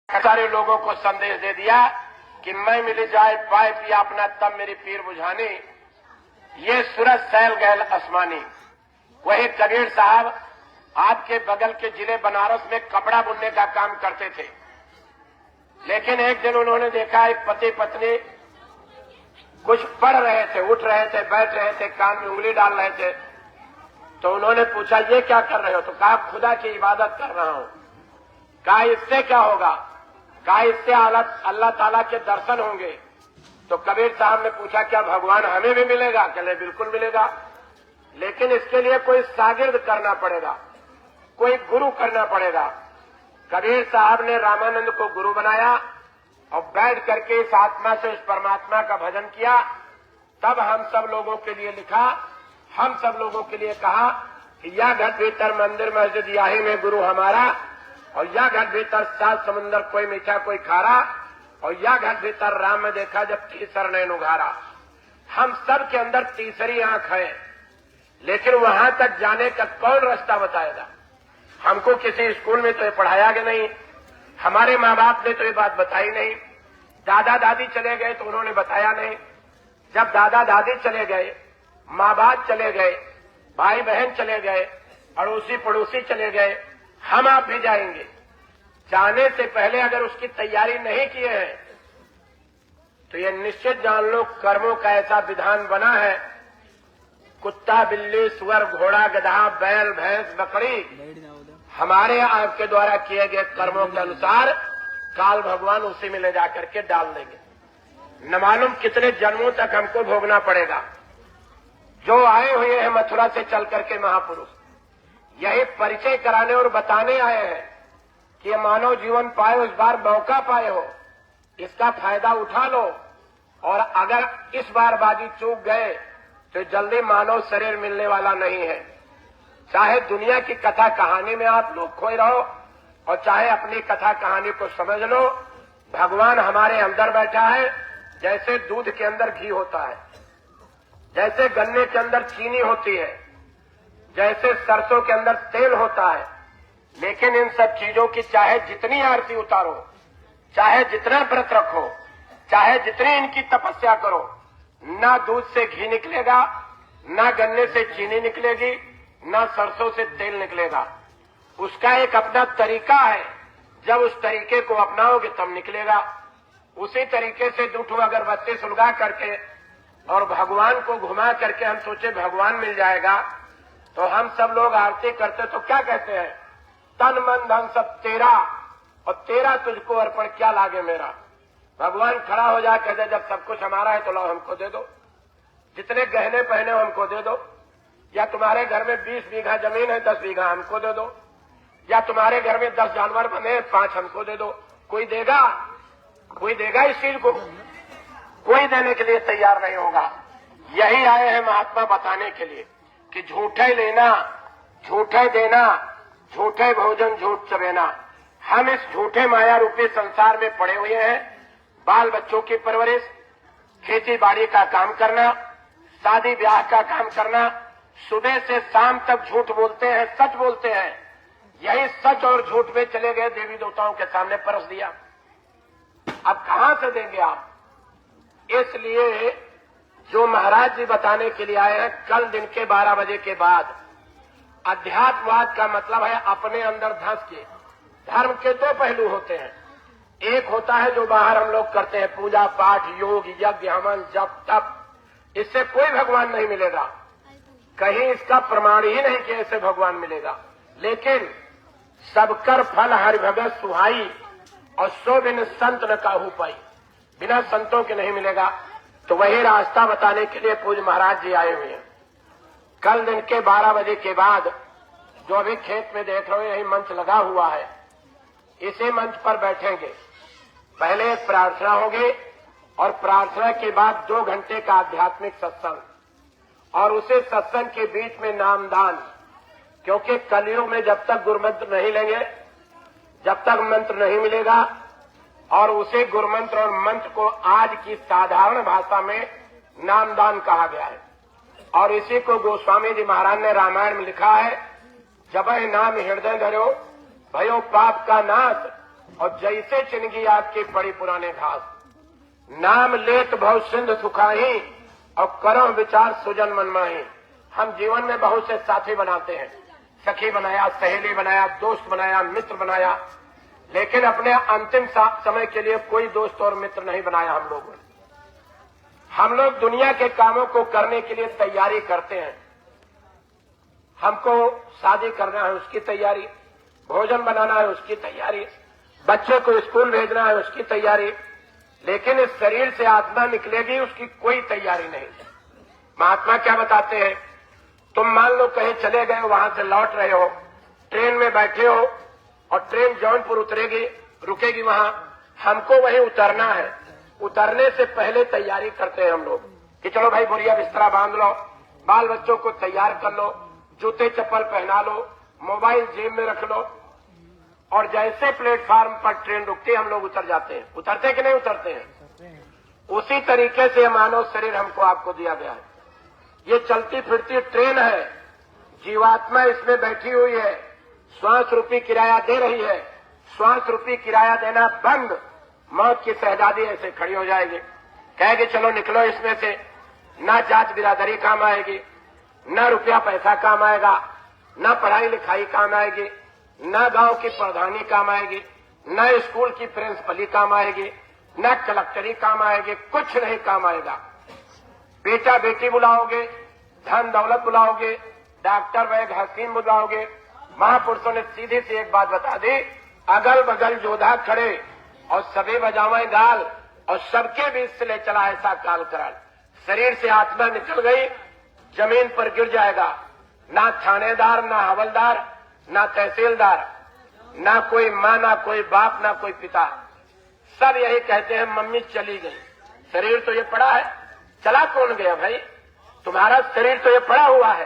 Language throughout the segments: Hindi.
सारे लोगों को संदेश दे दिया कि मैं मिल जाए पाइप या अपना तब मेरी पीर बुझानी। ये सूरज सैल गैल आसमानी। वही कबीर साहब आपके बगल के जिले बनारस में कपड़ा बुनने का काम करते थे, लेकिन एक दिन उन्होंने देखा एक पति पत्नी कुछ पढ़ रहे थे, उठ रहे थे, बैठ रहे थे, कान में उंगली डाल रहे थे। तो उन्होंने पूछा ये क्या कर रहे हो? तो कहा खुदा की इबादत कर रहा हूं। कहा इससे क्या होगा? कहा इससे अल्लाह ताला के दर्शन होंगे। तो कबीर साहब ने पूछा क्या भगवान हमें भी मिलेगा? कहले बिल्कुल मिलेगा, लेकिन इसके लिए कोई शागिर्द करना पड़ेगा, कोई गुरु करना पड़ेगा। कबीर साहब ने रामानंद को गुरु बनाया और बैठ करके इस आत्मा से इस परमात्मा का भजन किया। तब हम सब लोगों के लिए लिखा, हम सब लोगों के लिए कहा कि या घर भीतर मंदिर मस्जिद याही में गुरु हमारा, और या घर भीतर सात समुंदर कोई मीठा कोई खारा, और या घर भीतर राम में देखा जब तीसर नैन उघारा। हम सब के अंदर तीसरी आंख है, लेकिन वहां तक जाने का कौन रास्ता बताएगा? हमको किसी स्कूल में तो ये पढ़ाया गया नहीं, हमारे माँ बाप ने तो ये बात बताई नहीं, दादा दादी चले गए तो उन्होंने बताया नहीं। जब दादा दादी चले गए, माँ बाप चले गए, भाई बहन चले गए, अड़ोसी पड़ोसी चले गए, हम आप भी जाएंगे। जाने से पहले अगर उसकी तैयारी नहीं किए हैं तो ये निश्चित जान लो कर्मों का ऐसा विधान बना है, कुत्ता बिल्ली सुअर घोड़ा गधा बैल भैंस बकरी हमारे आपके द्वारा किए गए कर्मों के अनुसार काल भगवान उसी में ले जाकर के डाल देंगे। न मालूम कितने जन्मों तक हमको भोगना पड़ेगा। जो आए हुए हैं मथुरा से चल करके महापुरुष, यही परिचय कराने और बताने आए हैं कि ये मानव जीवन पाए, इस बार मौका पाए हो, इसका फायदा उठा लो, और अगर इस बार बाजी चूक गए तो जल्दी मानव शरीर मिलने वाला नहीं है। चाहे दुनिया की कथा कहानी में आप लोग खोए रहो और चाहे अपनी कथा कहानी को समझ लो, भगवान हमारे अंदर बैठा है। जैसे दूध के अंदर घी होता है, जैसे गन्ने के अंदर चीनी होती है, जैसे सरसों के अंदर तेल होता है, लेकिन इन सब चीजों की चाहे जितनी आरती उतारो, चाहे जितना व्रत रखो, चाहे जितनी इनकी तपस्या करो, ना दूध से घी निकलेगा, ना गन्ने से चीनी निकलेगी, ना सरसों से तेल निकलेगा। उसका एक अपना तरीका है, जब उस तरीके को अपनाओगे तब निकलेगा। उसी तरीके से दूठो अगरबत्ती सुलगा करके और भगवान को घुमा करके हम सोचे भगवान मिल जाएगा, तो हम सब लोग आरती करते तो क्या कहते हैं? तन मन धन सब तेरा, और तेरा तुझको अर्पण क्या लागे मेरा। भगवान खड़ा हो जाए कहते जब सब कुछ हमारा है तो लो हमको दे दो, जितने गहने पहने हो हमको दे दो, या तुम्हारे घर में 20 बीघा जमीन है 10 बीघा हमको दे दो, या तुम्हारे घर में 10 जानवर बने 5 हमको दे दो। कोई देगा? कोई देगा इस चीज को? कोई देने के लिए तैयार नहीं होगा। यही आए हैं महात्मा बताने के लिए कि झूठे लेना, झूठे देना, झूठे भोजन झूठ चबेना। हम इस झूठे माया रूपी संसार में पड़े हुए हैं। बाल बच्चों की परवरिश, खेती बाड़ी का काम करना, शादी ब्याह का काम करना, सुबह से शाम तक झूठ बोलते हैं, सच बोलते हैं। यही सच और झूठ में चले गए, देवी देवताओं के सामने परस दिया। अब कहां से देंगे आप? इसलिए जो महाराज जी बताने के लिए आए हैं, कल दिन के 12 बजे के बाद अध्यात्मवाद का मतलब है अपने अंदर धंस के। धर्म के 2 पहलू होते हैं। एक होता है जो बाहर हम लोग करते हैं, पूजा पाठ योग यज्ञ हवन जप तप, इससे कोई भगवान नहीं मिलेगा। कहीं इसका प्रमाण ही नहीं कि ऐसे भगवान मिलेगा। लेकिन सबकर फल हरि भगत सुहाई, और सो बिन संत न काहू पाई, बिना संतों के नहीं मिलेगा। तो वही रास्ता बताने के लिए पूज्य महाराज जी आए हुए हैं। कल दिन के 12 बजे के बाद जो अभी खेत में देख रहे हो, यही मंच लगा हुआ है, इसी मंच पर बैठेंगे। पहले एक प्रार्थना होगी और प्रार्थना के बाद 2 घंटे का आध्यात्मिक सत्संग, और उसे सत्संग के बीच में नामदान। क्योंकि कलयुग में जब तक गुरुमंत्र नहीं लेंगे, जब तक मंत्र नहीं मिलेगा, और उसे गुरुमंत्र और मंत्र को आज की साधारण भाषा में नामदान कहा गया है। और इसी को गोस्वामी जी महाराज ने रामायण में लिखा है, जब नाम हृदय धरो भयो पाप का नाश, और जैसे चिनगी आपकी पड़ी पुराने घास, नाम लेत भव सिंध सुखाही और करो विचार सुजन मनमाही। हम जीवन में बहुत से साथी बनाते हैं, सखी बनाया, सहेली बनाया, दोस्त बनाया, मित्र बनाया, लेकिन अपने अंतिम समय के लिए कोई दोस्त और मित्र नहीं बनाया हम लोगों ने। हम लोग दुनिया के कामों को करने के लिए तैयारी करते हैं। हमको शादी करना है उसकी तैयारी, भोजन बनाना है उसकी तैयारी, बच्चे को स्कूल भेजना है उसकी तैयारी, लेकिन इस शरीर से आत्मा निकलेगी उसकी कोई तैयारी नहीं। महात्मा क्या बताते हैं, तुम मान लो कहीं चले गए, वहां से लौट रहे हो, ट्रेन में बैठे हो और ट्रेन जौनपुर उतरेगी, रुकेगी वहां, हमको वहीं उतरना है। उतरने से पहले तैयारी करते हैं हम लोग कि चलो भाई बोरिया बिस्तरा बांध लो, बाल बच्चों को तैयार कर लो, जूते चप्पल पहना लो, मोबाइल जेब में रख लो, और जैसे प्लेटफार्म पर ट्रेन रुकती है हम लोग उतर जाते हैं। उतरते कि नहीं उतरते हैं? उसी तरीके से मानव शरीर हमको आपको दिया गया है। ये चलती फिरती ट्रेन है, जीवात्मा इसमें बैठी हुई है, श्वास रूपी किराया दे रही है। श्वास रूपी किराया देना बंद, मौत की शहजादी ऐसे खड़ी हो जाएगी, कहेगी चलो निकलो इसमें से। ना जात बिरादरी काम आएगी, ना रुपया पैसा काम आएगा, ना पढ़ाई लिखाई काम आएगी, ना गांव की प्रधानी काम आएगी, ना स्कूल की प्रिंसिपली काम आएगी, ना कलेक्टरी काम आएगी, कुछ नहीं काम आएगा। बेटा बेटी बुलाओगे, धन दौलत बुलाओगे, डॉक्टर वैद्य हकीम बुलाओगे। महापुरुषों ने सीधी सी एक बात बता दी, अगल बगल जोधा खड़े और सबे बजावे गाल और सबके बीच से ले चला ऐसा काल कराल। शरीर से आत्मा निकल गई, जमीन पर गिर जाएगा। ना थानेदार, ना हवलदार, ना तहसीलदार, ना कोई माँ, ना कोई बाप, ना कोई पिता, सब यही कहते हैं मम्मी चली गई। शरीर तो ये पड़ा है, चला कौन गया भाई? तुम्हारा शरीर तो ये पड़ा हुआ है।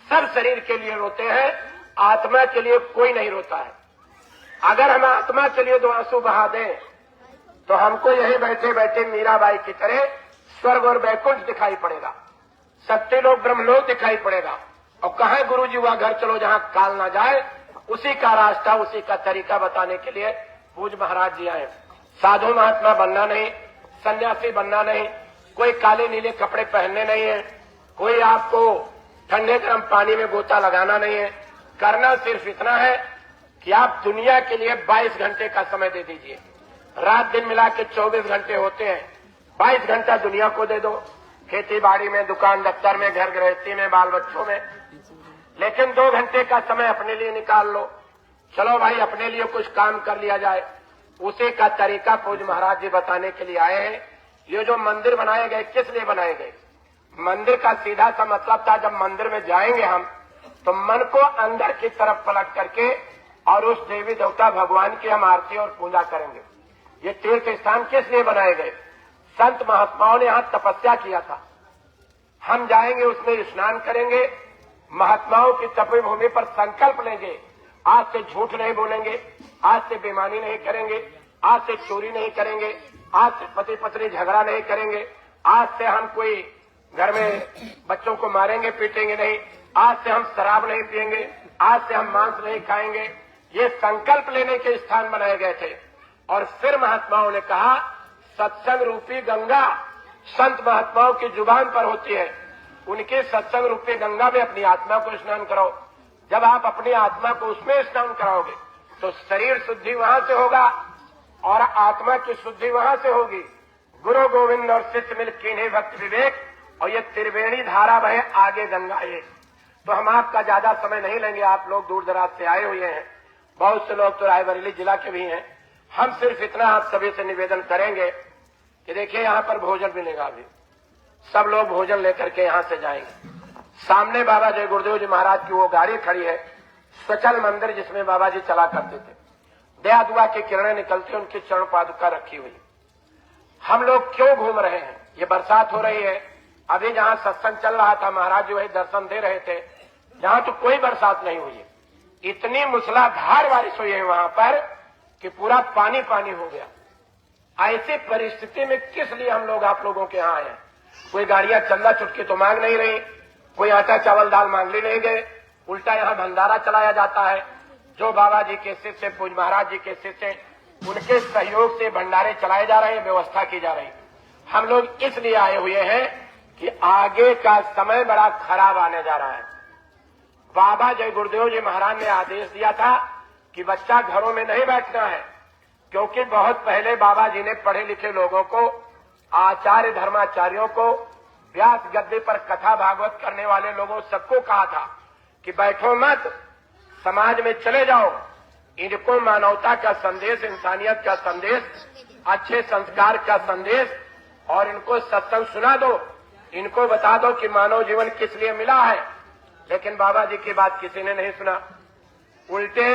सब शरीर के लिए रोते हैं, आत्मा के लिए कोई नहीं रोता है। अगर हम आत्मा के लिए दो आंसू बहा दें तो हमको यही बैठे बैठे मीराबाई की तरह स्वर्ग और वैकुंठ दिखाई पड़ेगा, सत्यलोक ब्रह्मलोक दिखाई पड़ेगा। और कहाँ गुरु जी वह घर चलो जहाँ काल ना जाए, उसी का रास्ता, उसी का तरीका बताने के लिए पूज्य महाराज जी आए। साधु महात्मा बनना नहीं, सन्यासी बनना नहीं, कोई काले नीले कपड़े पहनने नहीं है, कोई आपको ठंडे गर्म पानी में गोता लगाना नहीं है। करना सिर्फ इतना है कि आप दुनिया के लिए 22 घंटे का समय दे दीजिए। रात दिन मिला के 24 घंटे होते हैं, 22 घंटा दुनिया को दे दो, खेती बाड़ी में, दुकान दफ्तर में, घर गृहस्थी में, बाल बच्चों में। लेकिन 2 घंटे का समय अपने लिए निकाल लो, चलो भाई अपने लिए कुछ काम कर लिया जाए। उसी का तरीका पूज्य महाराज जी बताने के लिए आए हैं। ये जो मंदिर बनाए गए, किस लिए बनाए गए? मंदिर का सीधा सा मतलब था, जब मंदिर में जाएंगे हम तो मन को अंदर की तरफ पलट करके और उस देवी देवता भगवान की हम आरती और पूजा करेंगे। ये तीर्थ स्थान किस लिए बनाए गए? संत महात्माओं ने यहाँ तपस्या किया था। हम जाएंगे, उसमें स्नान करेंगे, महात्माओं की तपी भूमि पर संकल्प लेंगे, आज से झूठ नहीं बोलेंगे, आज से बेईमानी नहीं करेंगे, आज से चोरी नहीं करेंगे, आज से पति पत्नी झगड़ा नहीं करेंगे, आज से हम कोई घर में बच्चों को मारेंगे पीटेंगे नहीं, आज से हम शराब नहीं पिएंगे, आज से हम मांस नहीं खाएंगे। ये संकल्प लेने के स्थान बनाए गए थे। और फिर महात्माओं ने कहा, सत्संग रूपी गंगा संत महात्माओं की जुबान पर होती है, उनके सत्संग रूपी गंगा में अपनी आत्मा को स्नान कराओ। जब आप अपनी आत्मा को उसमें स्नान कराओगे तो शरीर शुद्धि वहां से होगा और आत्मा की शुद्धि वहां से होगी। गुरु गोविंद और शिष्य मिल कीन्हे भक्त विवेक, और ये त्रिवेणी धारा बहे आगे गंगा ये। तो हम आपका ज्यादा समय नहीं लेंगे, आप लोग दूर दराज से आए हुए हैं, बहुत से लोग तो रायबरेली जिला के भी हैं। हम सिर्फ इतना आप सभी से निवेदन करेंगे कि देखिए यहाँ पर भोजन मिलेगा, अभी सब लोग भोजन लेकर के यहाँ से जाएंगे। सामने बाबा जय गुरुदेव जी महाराज की वो गाड़ी खड़ी है, स्वचल मंदिर जिसमें बाबा जी चला करते थे, दया दुआ की किरणें निकलती, उनकी चरण पादुका रखी हुई। हम लोग क्यों घूम रहे हैं? ये बरसात हो रही है, अभी जहाँ सत्संग चल रहा था महाराज जी वही दर्शन दे रहे थे, जहाँ तो कोई बरसात नहीं हुई है। इतनी मूसलाधार बारिश हुई है वहां पर कि पूरा पानी पानी हो गया। ऐसी परिस्थिति में किस लिए हम लोग आप लोगों के यहाँ आए हैं? कोई गाड़ियां चंदा चुटकी तो मांग नहीं रही, कोई आटा चावल दाल मांगने नहीं गए, उल्टा यहाँ भंडारा चलाया जाता है। जो बाबा जी के शिष्य, पूज्य महाराज जी के शिष्य, उनके सहयोग से भंडारे चलाए जा रहे हैं, व्यवस्था की जा रही है। हम लोग इसलिए आए हुए हैं कि आगे का समय बड़ा खराब आने जा रहा है। बाबा जय गुरुदेव जी महाराज ने आदेश दिया था कि बच्चा घरों में नहीं बैठना है, क्योंकि बहुत पहले बाबा जी ने पढ़े लिखे लोगों को, आचार्य धर्माचार्यों को, व्यास गद्दे पर कथा भागवत करने वाले लोगों सबको कहा था कि बैठो मत, समाज में चले जाओ, इनको मानवता का संदेश, इंसानियत का संदेश, अच्छे संस्कार का संदेश और इनको सत्संग सुना दो, इनको बता दो कि मानव जीवन किस लिए मिला है। लेकिन बाबा जी की बात किसी ने नहीं सुना। उल्टे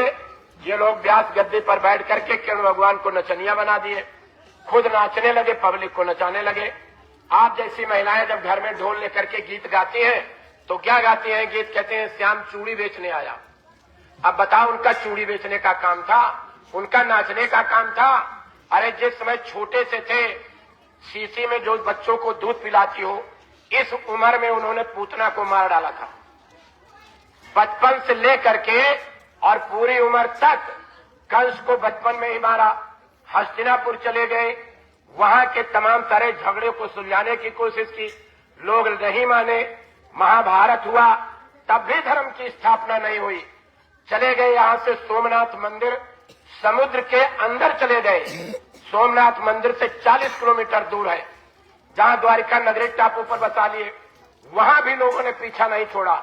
ये लोग व्यास गद्दे पर बैठ करके किरण भगवान को नचनिया बना दिए, खुद नाचने लगे, पब्लिक को नचाने लगे। आप जैसी महिलाएं जब घर में ढोल लेकर के गीत गाती हैं तो क्या गाती हैं? गीत कहते हैं श्याम चूड़ी बेचने आया। अब बताओ, उनका चूड़ी बेचने का काम था, उनका नाचने का काम था? अरे जिस समय छोटे से थे, शीशी में जो बच्चों को दूध पिलाती हो, इस उम्र में उन्होंने पूतना को मार डाला था। बचपन से लेकर के और पूरी उम्र तक कंस को बचपन में ही मारा। हस्तिनापुर चले गए, वहां के तमाम सारे झगड़े को सुलझाने की कोशिश की, लोग नहीं माने। महाभारत हुआ, तब भी धर्म की स्थापना नहीं हुई। चले गए यहां से सोमनाथ मंदिर, समुद्र के अंदर चले गए। सोमनाथ मंदिर से 40 किलोमीटर दूर है, जहां द्वारिका नगरी टापू पर बसा लिए। वहां भी लोगों ने पीछा नहीं छोड़ा,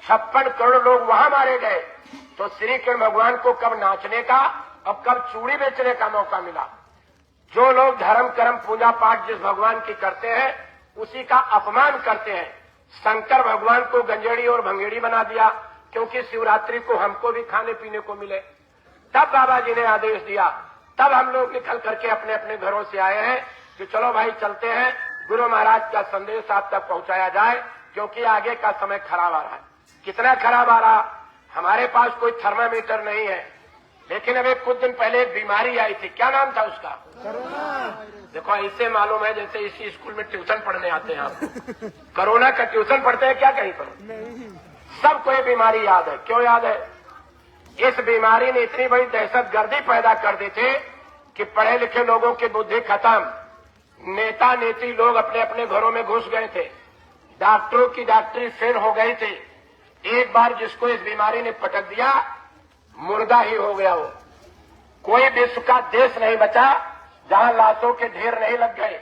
56 करोड़ लोग वहां मारे गए। तो श्री कृष्ण भगवान को कब नाचने का और कब चूड़ी बेचने का मौका मिला? जो लोग धर्म कर्म पूजा पाठ जिस भगवान की करते हैं उसी का अपमान करते हैं। शंकर भगवान को गंजेड़ी और भंगेड़ी बना दिया क्योंकि शिवरात्रि को हमको भी खाने पीने को मिले। तब बाबा जी ने आदेश दिया, तब हम लोग निकल करके अपने अपने घरों से आए हैं कि चलो भाई चलते हैं, गुरु महाराज का संदेश आप तक पहुंचाया जाए, क्योंकि आगे का समय खराब आ रहा है। कितना खराब आ रहा? हमारे पास कोई थर्मामीटर नहीं है, लेकिन अभी कुछ दिन पहले एक बीमारी आई थी, क्या नाम था उसका? देखो, ऐसे मालूम है जैसे इसी स्कूल में ट्यूशन पढ़ने आते हैं आप। कोरोना का ट्यूशन पढ़ते हैं क्या कहीं पर? सबको ये बीमारी याद है। क्यों याद है? इस बीमारी ने इतनी बड़ी दहशतगर्दी पैदा कर दी थी कि पढ़े लिखे लोगों की बुद्धि खत्म, नेता नेती लोग अपने अपने घरों में घुस गए थे, डॉक्टरों की डॉक्टरी फेल हो गई थी। एक बार जिसको इस बीमारी ने पटक दिया, मुर्दा ही हो गया वो। कोई विश्व का देश नहीं बचा जहां लाशों के ढेर नहीं लग गए।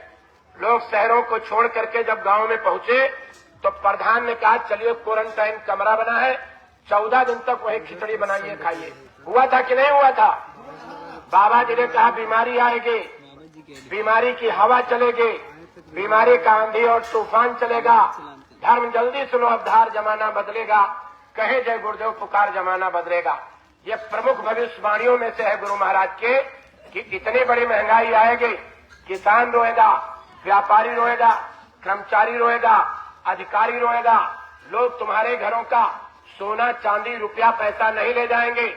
लोग शहरों को छोड़ करके जब गांव में पहुंचे तो प्रधान ने कहा चलिए क्वारंटाइन कमरा बना है, 14 दिन तक वही खिचड़ी बनाइए खाइए। हुआ था कि नहीं हुआ था? बाबा जी ने कहा बीमारी आएगी, बीमारी की हवा चलेगी, बीमारी का आंधी और तूफान चलेगा, धर्म जल्दी सुनो, अवधार जमाना बदलेगा, कहे जय गुरुदेव पुकार जमाना बदलेगा। ये प्रमुख भविष्यवाणियों में से है गुरु महाराज के कि इतनी बड़ी महंगाई आएगी, किसान रोएगा, व्यापारी रोएगा, कर्मचारी रोएगा, अधिकारी रोएगा। लोग तुम्हारे घरों का सोना चांदी रुपया पैसा नहीं ले जाएंगे,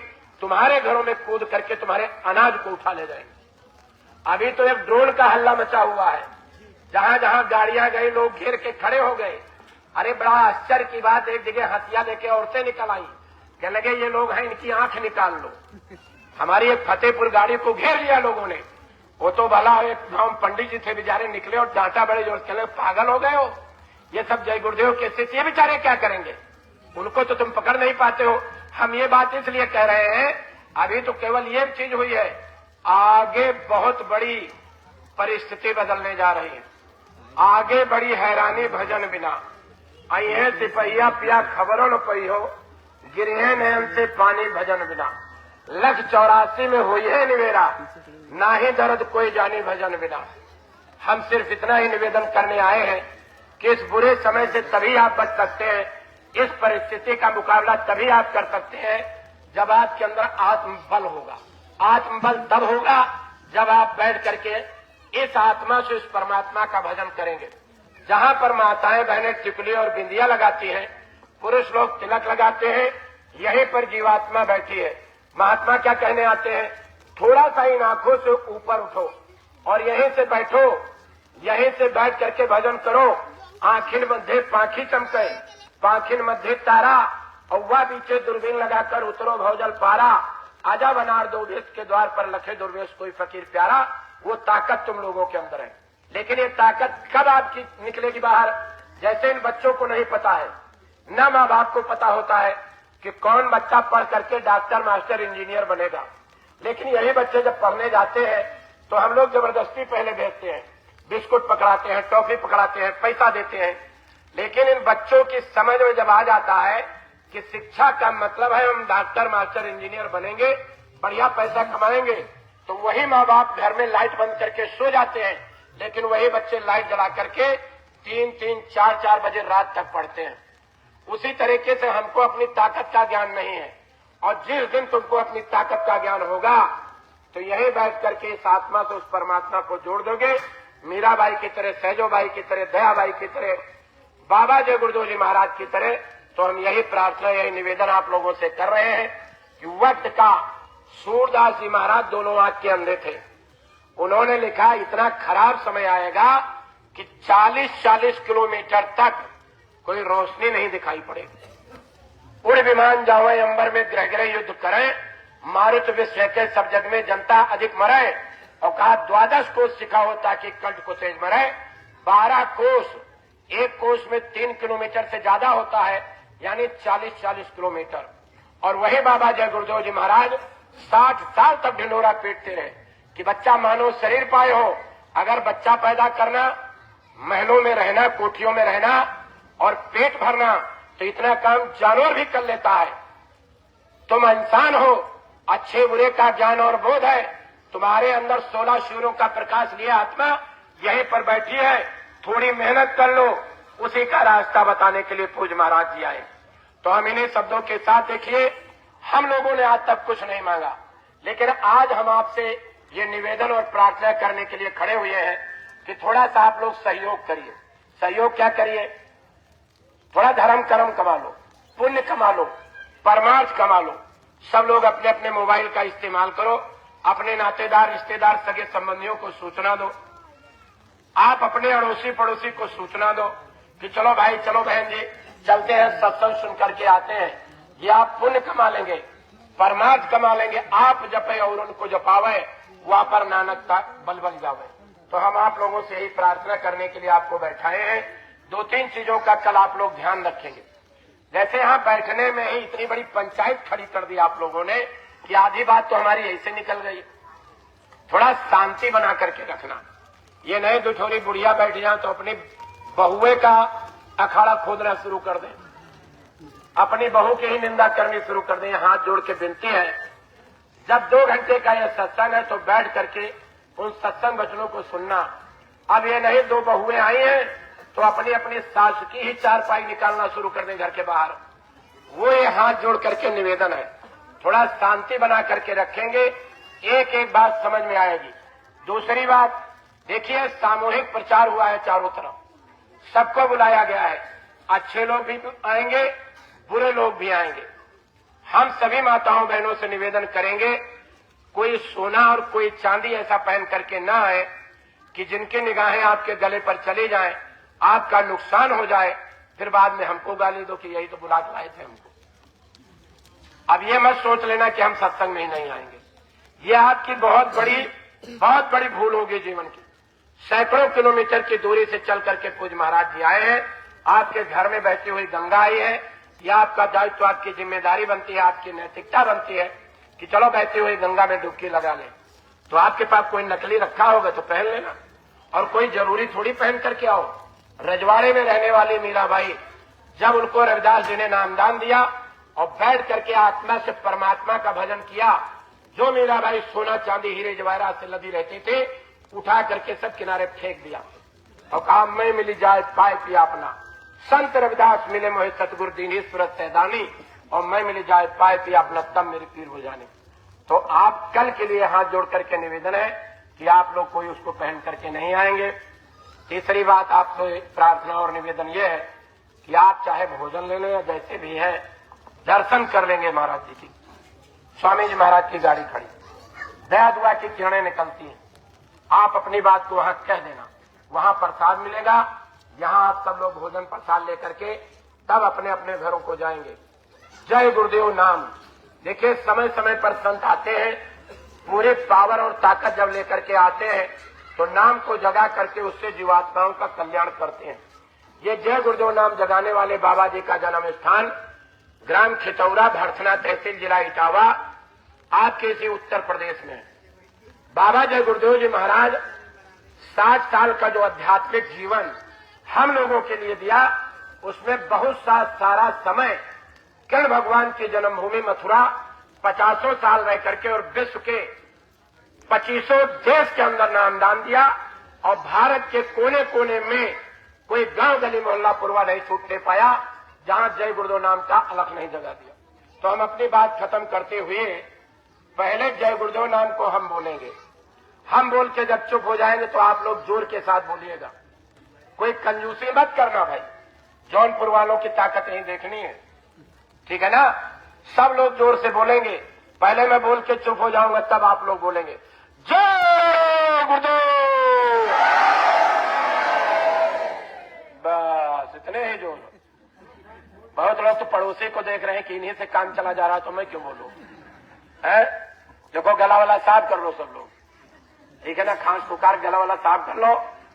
तुम्हारे घरों में कूद करके तुम्हारे अनाज को उठा ले जाएंगे। अभी तो एक ड्रोन का हल्ला मचा हुआ है, जहां जहां गाड़ियां गई लोग घेर के खड़े हो गए। अरे बड़ा आश्चर्य की बात, एक जगह हथिया लेके औरतें निकल आई, कहने लगे ये लोग हैं, इनकी आंख निकाल लो। हमारी एक फतेहपुर गाड़ी को घेर लिया लोगों ने। वो तो भला एक गांव पंडित जी थे, बेचारे निकले और डांटा बड़े जोर से, पागल हो गए हो, ये सब जय गुरुदेव के शिष्य, ये बेचारे क्या करेंगे, उनको तो तुम पकड़ नहीं पाते हो। हम ये बात इसलिए कह रहे हैं, अभी तो केवल ये चीज हुई है, आगे बहुत बड़ी परिस्थिति बदलने जा रही है। आगे बड़ी हैरानी भजन बिना, अये सिपहिया पिया खबरों न पई हो, गिरे नयन से पानी भजन बिना। 184 में हुई है निवेरा, ना ही दर्द कोई जानी भजन बिना। हम सिर्फ इतना ही निवेदन करने आए हैं कि इस बुरे समय से तभी आप बच सकते हैं, इस परिस्थिति का मुकाबला तभी आप कर सकते हैं जब आपके अंदर आत्मबल होगा। आत्मबल तब होगा जब आप बैठ करके इस आत्मा से इस परमात्मा का भजन करेंगे। जहां पर माताएं बहनें टिकुली और बिंदिया लगाती हैं, पुरुष लोग तिलक लगाते हैं, यहीं पर जीवात्मा बैठी है। महात्मा क्या कहने आते हैं, थोड़ा सा इन आंखों से ऊपर उठो और यहीं से बैठो, यहीं से बैठ करके भजन करो। आंखिन मध्य पाखी चमके, पाखिन मध्य तारा, औवा पीछे दूरबीन लगाकर उतरो भवजल पारा। आजा बनार दो वेश के द्वार पर लखे दुर्वेश कोई फकीर प्यारा, वो ताकत तुम लोगों के अंदर है। लेकिन ये ताकत कब आपकी निकलेगी बाहर? जैसे इन बच्चों को नहीं पता है, न माँ बाप को पता होता है कि कौन बच्चा पढ़ करके डॉक्टर, मास्टर, इंजीनियर बनेगा। लेकिन यही बच्चे जब पढ़ने जाते हैं तो हम लोग जबरदस्ती पहले भेजते हैं, बिस्कुट पकड़ाते हैं, टॉफी पकड़ाते हैं, पैसा देते हैं। लेकिन इन बच्चों की समझ में जब आ जाता है कि शिक्षा का मतलब है हम डॉक्टर, मास्टर, इंजीनियर बनेंगे, बढ़िया पैसा कमाएंगे, तो वही माँ बाप घर में लाइट बंद करके सो जाते हैं। लेकिन वही बच्चे लाइट जला करके 3-3, 4-4 बजे रात तक पढ़ते हैं। उसी तरीके से हमको अपनी ताकत का ज्ञान नहीं है, और जिस दिन तुमको अपनी ताकत का ज्ञान होगा तो यही बैठ करके इस आत्मा से उस परमात्मा को जोड़ दोगे। मीराबाई की तरह, सहजोबाई की तरह, दयाबाई की तरह, बाबा जय गुरुदेव जी महाराज की तरह। तो हम यही प्रार्थना, यही निवेदन आप लोगों से कर रहे हैं कि वक्त का सूरदास जी महाराज दोनों आंख के अंधे थे। उन्होंने लिखा इतना खराब समय आएगा कि 40-40 किलोमीटर तक कोई रोशनी नहीं दिखाई पड़ेगी। उड़ विमान जावे अंबर में, ग्रह ग्रह युद्ध करें, मारुत विश्व के सब जग में जनता अधिक मरे। और कहा 12 कोस सिखाओ ताकि कंठ को तेज मरे। 12 कोस, एक कोस में 3 किलोमीटर से ज्यादा होता है, यानी 40-40 किलोमीटर। और वही बाबा जय गुरुदेव जी महाराज 60 साल तक ढिंडोरा पीटते रहे कि बच्चा मानव शरीर पाए हो। अगर बच्चा पैदा करना, महलों में रहना, कोठियों में रहना और पेट भरना, तो इतना काम जानवर भी कर लेता है। तुम इंसान हो, अच्छे बुरे का ज्ञान और बोध है, तुम्हारे अंदर 16 सूर्यों का प्रकाश लिए आत्मा यहीं पर बैठी है। थोड़ी मेहनत कर लो, उसी का रास्ता बताने के लिए पूज्य महाराज जी आए। तो हम इन्हीं शब्दों के साथ, देखिए, हम लोगों ने आज तक कुछ नहीं मांगा, लेकिन आज हम आपसे ये निवेदन और प्रार्थना करने के लिए खड़े हुए हैं कि थोड़ा सा आप लोग सहयोग करिए। सहयोग क्या करिए? थोड़ा धर्म कर्म कमा लो, पुण्य कमा लो, परमार्थ कमा लो। सब लोग अपने अपने मोबाइल का इस्तेमाल करो, अपने नातेदार, रिश्तेदार, सगे संबंधियों को सूचना दो। आप अपने अड़ोसी पड़ोसी को सूचना दो कि चलो भाई, चलो बहन जी, चलते हैं, सत्संग सुन करके आते हैं। ये आप पुण्य कमा लेंगे, परमार्थ कमा लेंगे। आप जपे और उनको जपावे, वहां पर नानक का बल बन जावे। तो हम आप लोगों से यही प्रार्थना करने के लिए आपको बैठाए हैं। 2-3 चीजों का कल आप लोग ध्यान रखेंगे। जैसे यहां बैठने में ही इतनी बड़ी पंचायत खड़ी कर दी आप लोगों ने कि आधी बात तो हमारी ऐसे निकल गई। थोड़ा शांति बना करके रखना। ये नहीं दुठोरी बुढ़िया बैठ जाए तो अपनी बहुए का अखाड़ा खोदना शुरू कर दें, अपनी बहू की ही निंदा करनी शुरू कर दें। हाथ जोड़ के विनती है, जब 2 घंटे का यह सत्संग है तो बैठ करके उन सत्संग वचनों को सुनना। अब ये नहीं 2 बहुएं आई हैं तो अपनी अपनी सास की ही चारपाई निकालना शुरू कर दें घर के बाहर। वो ये हाथ जोड़ करके निवेदन है, थोड़ा शांति बना करके रखेंगे, एक एक बात समझ में आएगी। दूसरी बात, देखिए, सामूहिक प्रचार हुआ है चारों तरफ, सबको बुलाया गया है। अच्छे लोग भी आएंगे, बुरे लोग भी आएंगे। हम सभी माताओं बहनों से निवेदन करेंगे, कोई सोना और कोई चांदी ऐसा पहन करके ना आए कि जिनकी निगाहें आपके गले पर चली जाएं, आपका नुकसान हो जाए, फिर बाद में हमको गाली दो कि यही तो बुला के लाए थे हमको। अब ये मत सोच लेना कि हम सत्संग में ही नहीं आएंगे। ये आपकी बहुत बड़ी भूल होगी जीवन की। सैकड़ों किलोमीटर की दूरी से चल करके पूज्य महाराज जी आए हैं, आपके घर में बहती हुई गंगा आई है। यह आपका दायित्व, आपकी जिम्मेदारी बनती है, आपकी नैतिकता बनती है कि चलो बहती हुई गंगा में डुबकी लगा लें। तो आपके पास कोई नकली रखा होगा तो पहन लेना, और कोई जरूरी थोड़ी पहन करके आओ। रजवाड़े में रहने वाली मीराबाई, जब उनको रविदास जी ने नामदान दिया और बैठ करके आत्मा से परमात्मा का भजन किया, जो मीराबाई सोना चांदी हीरे जवाहरात से लदी रहती थी, उठा करके सब किनारे फेंक दिया और कहा, मैं मिली जाए पाए पिया अपना, संत रविदास मिले मोहे सतगुरु दीनी सूरत सैदानी, और मैं मिली जाए पाए पिया अपना तब मेरी पीर हो जाने। तो आप कल के लिए हाथ जोड़ करके निवेदन है कि आप लोग कोई उसको पहन करके नहीं आएंगे। तीसरी बात आपसे प्रार्थना और निवेदन यह है कि आप चाहे भोजन ले लें या जैसे भी है, दर्शन कर लेंगे महाराज जी की। स्वामी जी महाराज की गाड़ी खड़ी, दया दुआ की किरणें निकलती हैं। आप अपनी बात को वहां कह देना, वहां प्रसाद मिलेगा। यहां आप सब लोग भोजन प्रसाद लेकर के तब अपने अपने घरों को जाएंगे। जय गुरुदेव नाम देखिए, समय समय पर संत आते हैं, पूरे पावर और ताकत जब लेकर के आते हैं तो नाम को जगा करके उससे जीवात्माओं का कल्याण करते हैं। ये जय गुरुदेव नाम जगाने वाले बाबा जी का जन्म स्थान ग्राम खिचौरा, भरथना तहसील, जिला इटावा, आपके इसी उत्तर प्रदेश में। बाबा जय गुरुदेव जी महाराज 60 साल का जो आध्यात्मिक जीवन हम लोगों के लिए दिया, उसमें बहुत सारा समय कृष्ण भगवान की जन्मभूमि मथुरा 50 साल रह करके और विश्व के 25 देश के अंदर नामदान दिया, और भारत के कोने कोने में कोई गांव गली मोहल्ला पुरवा नहीं छूटने पाया जहां जय गुरुदेव नाम का अलख नहीं जगा दिया। तो हम अपनी बात खत्म करते हुए पहले जय गुरुदेव नाम को हम बोलेंगे। हम बोल के जब चुप हो जाएंगे तो आप लोग जोर के साथ बोलिएगा, कोई कंजूसी मत करना भाई। जौनपुर वालों की ताकत नहीं देखनी है, ठीक है ना? सब लोग जोर से बोलेंगे। पहले मैं बोल के चुप हो जाऊंगा, तब आप लोग बोलेंगे जय गुरुदेव। बस इतने ही जोर। बहुत लोग तो पड़ोसी को देख रहे हैं कि इन्हीं से काम चला जा रहा है, तो मैं क्यों बोलूं? है, देखो गला वाला साफ कर लो सब लोग, ठीक है ना? खांस पुकार गला वाला साफ कर लो।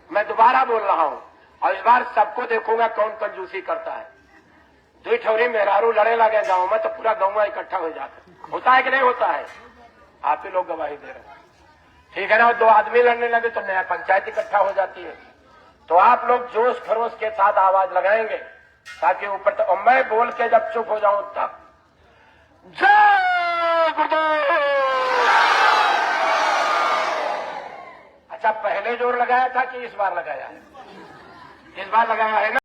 मैं दोबारा बोल रहा हूं, और इस बार सबको देखूंगा कौन कंजूसी करता है। दो ठौरी मेहरारू लड़े लगे गांव में तो पूरा गांव इकट्ठा हो जाता, होता है कि नहीं होता है? आप ही लोग गवाही दे रहे हैं, ठीक है ना? 2 आदमी लड़ने लगे तो नया पंचायत इकट्ठा हो जाती है। तो आप लोग जोश खरोश के साथ आवाज लगाएंगे ताकि ऊपर तक। और मैं बोल के जब चुप हो जाऊं तब जय गुरुदेव। अच्छा, पहले जोर लगाया था कि इस बार लगाया है? इस बार लगाया है ना?